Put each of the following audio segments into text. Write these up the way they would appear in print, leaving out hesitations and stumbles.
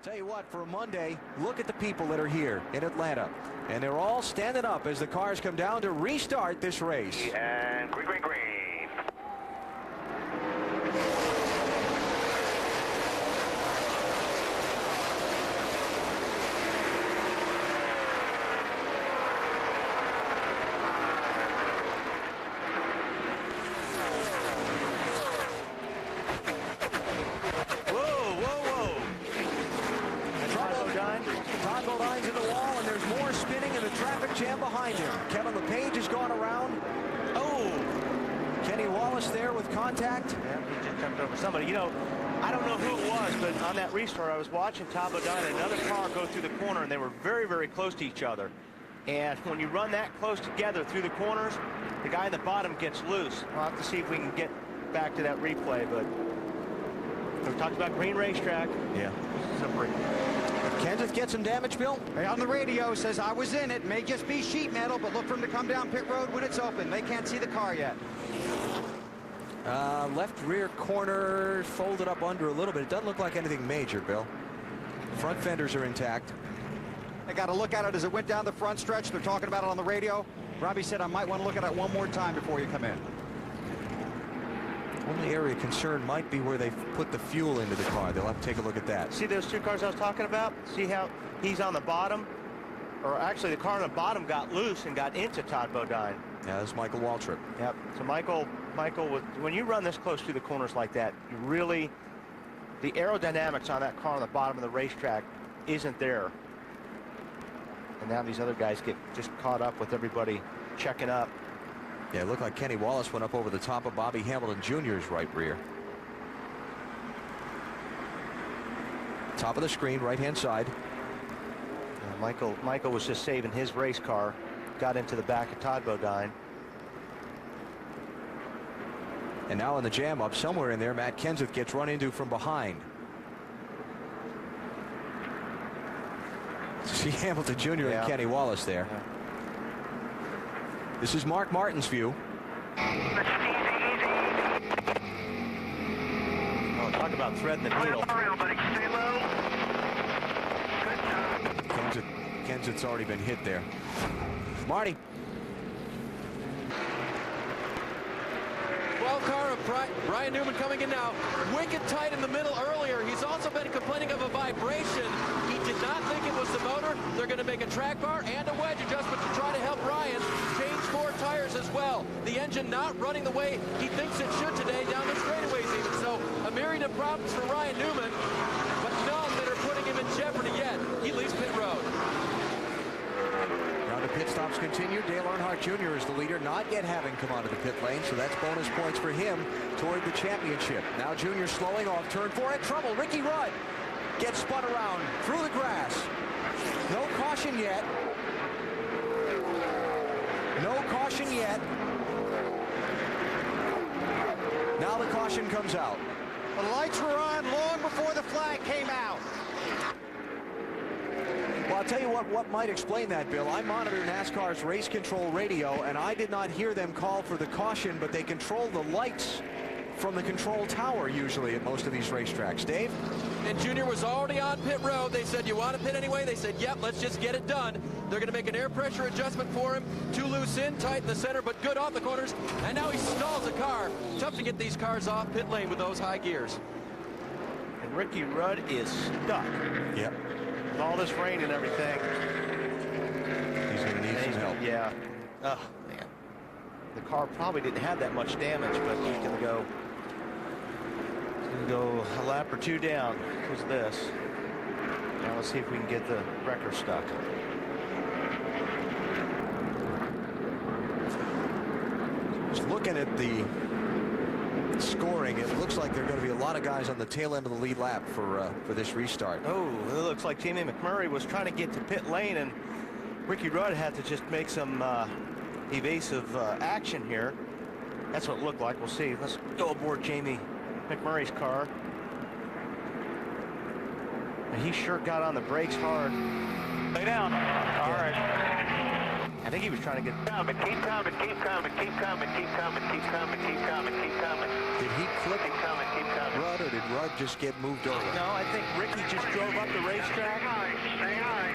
Tell you what, for a Monday, look at the people that are here in Atlanta. And they're all standing up as the cars come down to restart this race. And green, green, green. In the wall, and there's more spinning and the traffic jam behind him. Kevin LePage has gone around. Oh, Kenny Wallace there with contact. Yeah, he just jumped over somebody. You know, I don't know who it was, but on that restart, I was watching Todd Bodine and another car go through the corner, and they were very, very close to each other. And when you run that close together through the corners, the guy in the bottom gets loose. We'll have to see if we can get back to that replay, but we talked about green racetrack. Yeah. Slippery. Kenseth get some damage, Bill? Hey, on the radio says I was in it. May just be sheet metal, but look for him to come down pit road when it's open. They can't see the car yet. Left rear corner folded up under a little bit. It doesn't look like anything major, Bill. Front fenders are intact. I got to look at it as it went down the front stretch. They're talking about it on the radio. Robbie said I might want to look at it one more time before you come in. Only area of concern might be where they put the fuel into the car. They'll have to take a look at that. See those two cars I was talking about? See how he's on the bottom? Or actually, the car on the bottom got loose and got into Todd Bodine. Yeah, that's Michael Waltrip. Yep. So Michael, when you run this close through the corners like that, you really, the aerodynamics on that car on the bottom of the racetrack isn't there. And now these other guys get just caught up with everybody checking up. Yeah, it looked like Kenny Wallace went up over the top of Bobby Hamilton Jr.'s right rear. Top of the screen, right-hand side. Michael was just saving his race car, got into the back of Todd Bodine. And now in the jam up, somewhere in there, Matt Kenseth gets run into from behind. See Hamilton Jr. and Kenny Wallace there. Yeah. This is Mark Martin's view. Oh, talk about threading the needle. Kenseth's already been hit there. Marty. Well, car of Brian Newman coming in now. Wicked tight in the middle earlier. He's also been complaining of a vibration. He did not think it was the motor. They're going to make a track bar and a wedge adjustment to try to help Ryan change 4 tires as well. The engine not running the way he thinks it should today down the straightaways even. So a myriad of problems for Ryan Newman, but none that are putting him in jeopardy yet. He leaves pit road. Now the pit stops continue. Dale Earnhardt Jr. is the leader, not yet having come out of the pit lane, so that's bonus points for him toward the championship. Now Jr. slowing off turn 4 in trouble. Ricky Rudd gets spun around through the grass. No caution yet. No caution yet. Now the caution comes out. The lights were on long before the flag came out. Well, I'll tell you what might explain that, Bill. I monitor NASCAR's race control radio, and I did not hear them call for the caution, but they control the lights from the control tower usually at most of these racetracks. Dave? And Junior was already on pit road. They said, you want to pit anyway? They said, yep, let's just get it done. They're going to make an air pressure adjustment for him. Too loose in, tight in the center, but good off the corners. And now he stalls the car. Tough to get these cars off pit lane with those high gears. And Ricky Rudd is stuck. Yep. With all this rain and everything. He's going to need some help. Yeah. Oh, man. The car probably didn't have that much damage, but he's going to go a lap or 2 down because of this. Now let's see if we can get the wrecker stuck. Just looking at the scoring, it looks like there are going to be a lot of guys on the tail end of the lead lap for this restart. Oh, it looks like Jamie McMurray was trying to get to pit lane, and Ricky Rudd had to just make some evasive action here. That's what it looked like. We'll see. Let's go aboard Jamie McMurray's car. And he sure got on the brakes hard. Lay down. All right. I think he was trying to get... Keep coming, keep coming, keep coming, keep coming, keep coming, keep coming, keep coming, keep coming. Did he clip Keep coming, keep coming. Rudd, or did Rudd just get moved over? No, I think Ricky just drove up the racetrack. Stay high.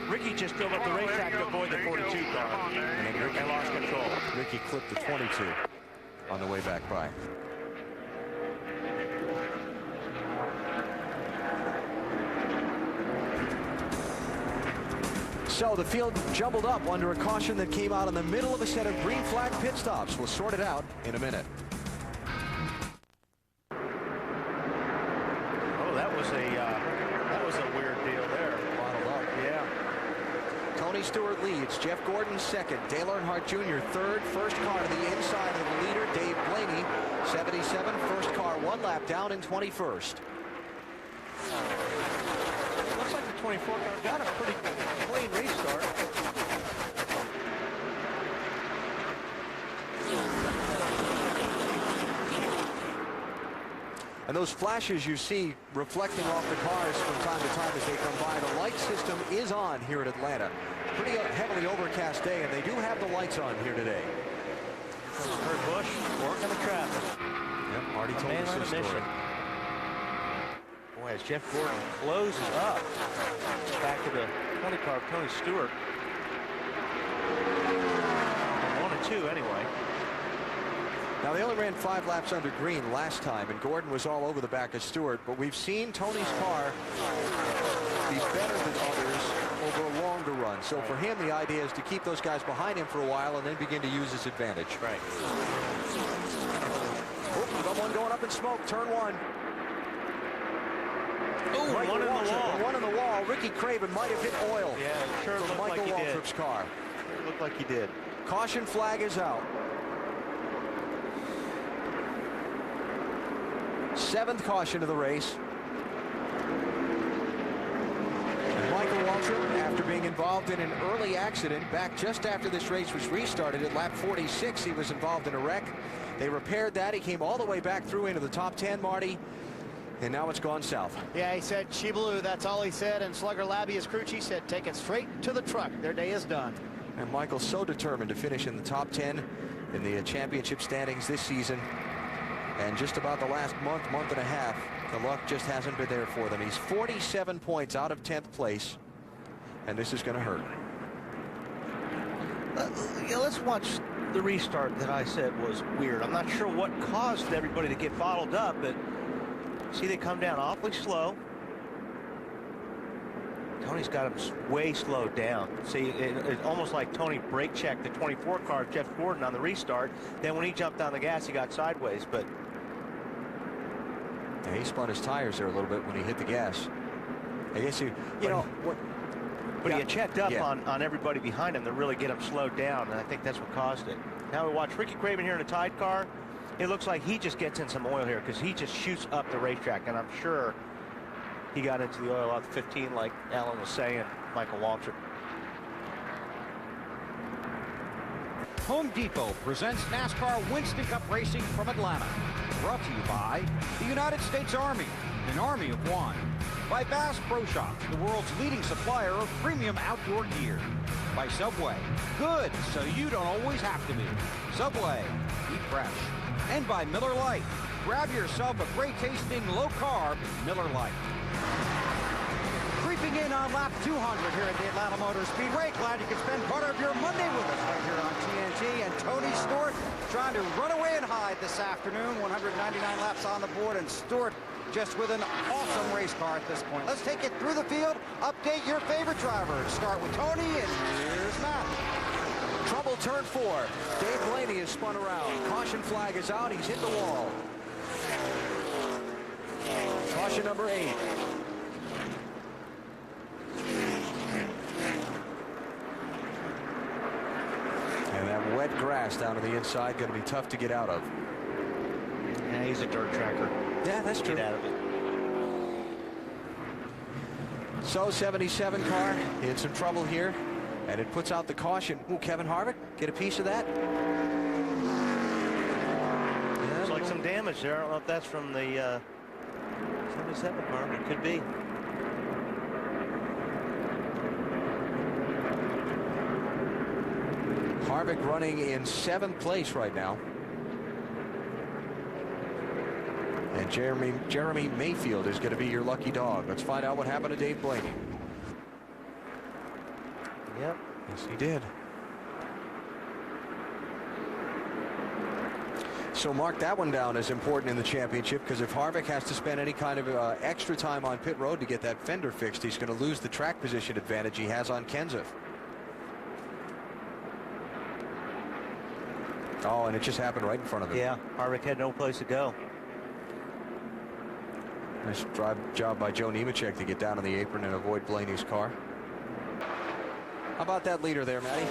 Ricky just drove up the racetrack to avoid the 42 car and lost control. Ricky clipped the 22 on the way back by. So the field jumbled up under a caution that came out in the middle of a set of green flag pit stops. We'll sort it out in a minute. Oh, that was a weird deal there. Bottled up. Yeah. Tony Stewart leads. Jeff Gordon second. Dale Earnhardt Jr. third. First car to the inside of the leader, Dave Blaney, 77. First car 1 lap down in 21st. Looks like the 24 car got a pretty clean restart. And those flashes you see reflecting off the cars from time to time as they come by. The light system is on here at Atlanta. Pretty heavily overcast day, and they do have the lights on here today. Kurt Busch working the traffic. Yep, Marty told us this story. Boy, as Jeff Gordon closes up, back to the 20 car of Tony Stewart. 1 and 2 anyway. Now, they only ran 5 laps under green last time, and Gordon was all over the back of Stewart, but we've seen Tony's car be better than others over a longer run. So for him, the idea is to keep those guys behind him for a while and then begin to use his advantage. Right. Oh, we got one going up in smoke, turn 1. Oh, one in the wall. One in the wall. Ricky Craven might have hit oil. Yeah, it sure looked Michael like he did. Waltrip's car. It looked like he did. Caution flag is out. 7th caution of the race. And Michael Waltrip, after being involved in an early accident back just after this race was restarted at lap 46, he was involved in a wreck. They repaired that. He came all the way back through into the top 10, Marty. And now it's gone south. Yeah, he said, she blew. That's all he said. And Slugger Labby, his crew chief, said, take it straight to the truck. Their day is done. And Michael's so determined to finish in the top 10 in the championship standings this season. And just about the last month and a half, the luck just hasn't been there for them. He's 47 points out of 10th place. And this is going to hurt. Yeah, let's watch the restart that I said was weird. I'm not sure what caused everybody to get bottled up, but see, they come down awfully slow. Tony's got him way slowed down. See, it's almost like Tony brake checked the 24 car of Jeff Gordon on the restart. Then when he jumped on the gas, he got sideways. But yeah, he spun his tires there a little bit when he hit the gas. I guess you know what. But he checked up on everybody behind him to really get him slowed down, and I think that's what caused it. Now we watch Ricky Craven here in a tied car. It looks like he just gets in some oil here because he just shoots up the racetrack, and I'm sure he got into the oil out of 15 like Alan was saying, Michael Waltrip. Home Depot presents NASCAR Winston Cup Racing from Atlanta. Brought to you by the United States Army, an army of one. By Bass Pro Shops, the world's leading supplier of premium outdoor gear. By Subway, good so you don't always have to be. Subway, eat fresh. And by Miller Lite, grab yourself a great tasting low carb Miller Lite. Creeping in on lap 200 here at the Atlanta Motor Speedway. Glad you could spend part of your Monday with us right here on TNT. And Tony Stewart trying to run away and hide this afternoon. 199 laps on the board, and Stewart just with an awesome race car at this point. Let's take it through the field, update your favorite drivers. Start with Tony, and here's Matt. Trouble turn 4. Dave Blaney is spun around. Caution flag is out. He's hit the wall. Caution number 8. And that wet grass down to the inside going to be tough to get out of. Yeah, he's a dirt tracker. Yeah, that's true. Get out of it. So 77 car in some trouble here, and it puts out the caution. Ooh, Kevin Harvick, get a piece of that. Yeah, Looks like some damage there. I don't know if that's from the 77 car. It could be. Harvick running in 7th place right now. And Jeremy Mayfield is going to be your lucky dog. Let's find out what happened to Dave Blaney. Yep. Yes, he did. So mark that one down as important in the championship, because if Harvick has to spend any kind of extra time on pit road to get that fender fixed, he's going to lose the track position advantage he has on Kenseth. Oh, and it just happened right in front of him. Yeah, Harvick had no place to go. Nice job by Joe Nemechek to get down on the apron and avoid Blaney's car. How about that leader there, Matty?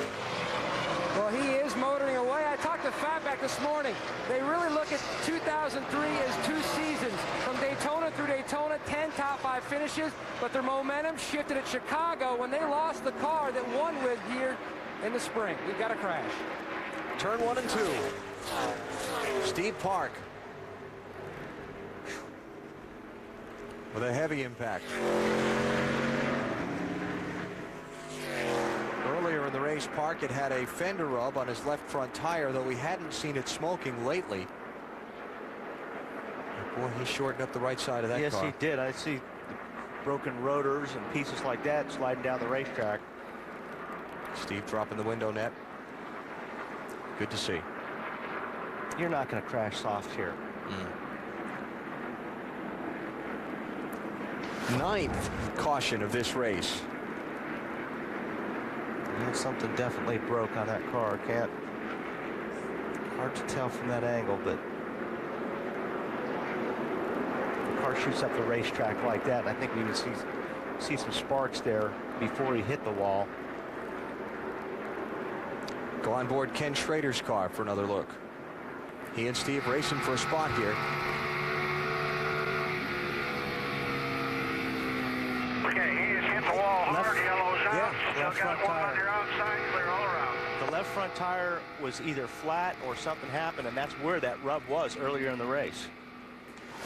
Well, he is motoring away. I talked to Fatback this morning. They really look at 2003 as 2 seasons. From Daytona through Daytona, 10 top 5 finishes, but their momentum shifted at Chicago when they lost the car that won with here in the spring. We got a crash. Turn 1 and 2. Steve Park with a heavy impact. Earlier in the race, Park had a fender rub on his left front tire, though we hadn't seen it smoking lately. Boy, he shortened up the right side of that car. Yes, he did. I see broken rotors and pieces like that sliding down the racetrack. Steve dropping the window net. Good to see. You're not going to crash soft here. 9th caution of this race. And something definitely broke on that car. Hard to tell from that angle, but the car shoots up the racetrack like that. I think we can see some sparks there before he hit the wall. Go on board Ken Schrader's car for another look. He and Steve racing for a spot here. Okay, he has hit the wall hard. Yellow's out. Left Still got front one on tire. your outside, clear all around. The left front tire was either flat or something happened, and that's where that rub was earlier in the race.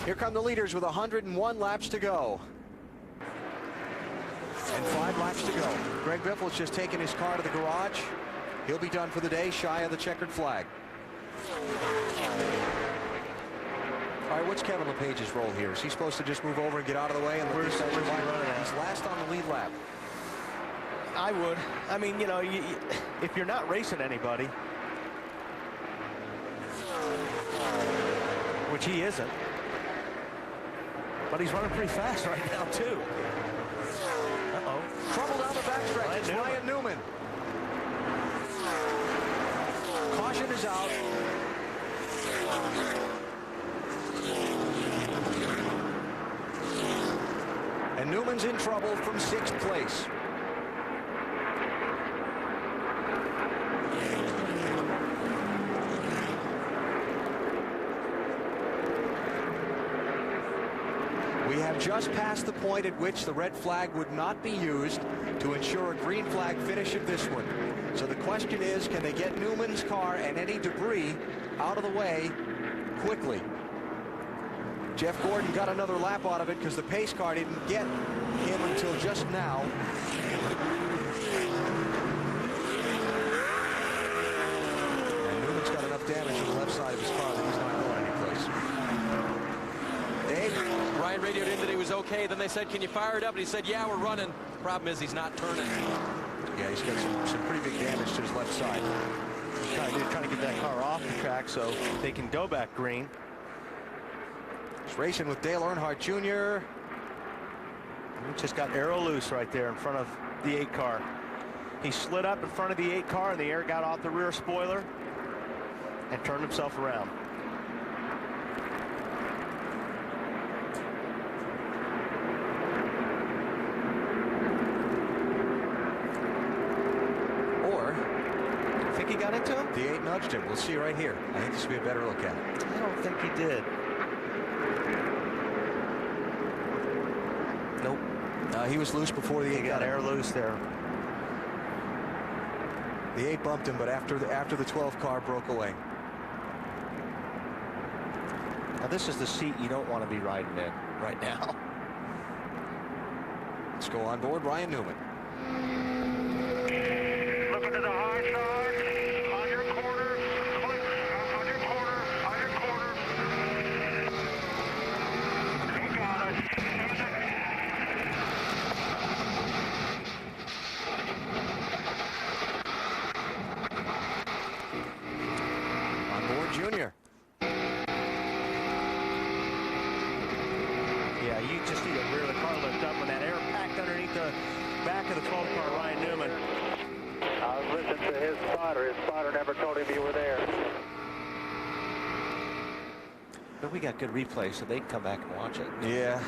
Here come the leaders with 101 laps to go. And 5 laps to go. Greg Biffle's just taken his car to the garage. He'll be done for the day, shy of the checkered flag. All right, what's Kevin LePage's role here? Is he supposed to just move over and get out of the way? And Where's he running at? He's last on the lead lap. I would. I mean, you know, if you're not racing anybody, which he isn't, but he's running pretty fast right now, too. Uh-oh. Trouble down the backstretch. It's Ryan Newman. Caution is out. And Newman's in trouble from 6th place. We have just passed the point at which the red flag would not be used to ensure a green flag finish of this one. So the question is, can they get Newman's car and any debris out of the way quickly? Jeff Gordon got another lap out of it because the pace car didn't get him until just now. And Newman's got enough damage on the left side of his car that he's not going anyplace. Dave? Ryan radioed in that he was okay. Then they said, can you fire it up? And he said, yeah, we're running. Problem is he's not turning. Yeah, he's got some pretty big damage to his left side. Trying to get that car off the track so they can go back green. He's racing with Dale Earnhardt Jr. He just got aero loose right there in front of the 8 car. He slid up in front of the 8 car and the air got off the rear spoiler and turned himself around. He got into him? The 8 nudged him. We'll see right here. I think this will be a better look at it. I don't think he did. Nope. He was loose before the 8 got air loose there. The 8 bumped him, but after the 12 car broke away. Now this is the seat you don't want to be riding in right now. Let's go on board Ryan Newman. Looking to the hard side. You just see the rear of the car lift up when that air packed underneath the back of the 12 car, Ryan Newman. I was listening to his spotter. His spotter never told him you were there. But we got good replay, so they can come back and watch it. Yeah.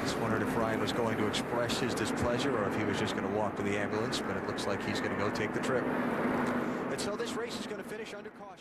Just wondered if Ryan was going to express his displeasure or if he was just going to walk to the ambulance, but it looks like he's going to go take the trip. And so this race is going to finish under caution.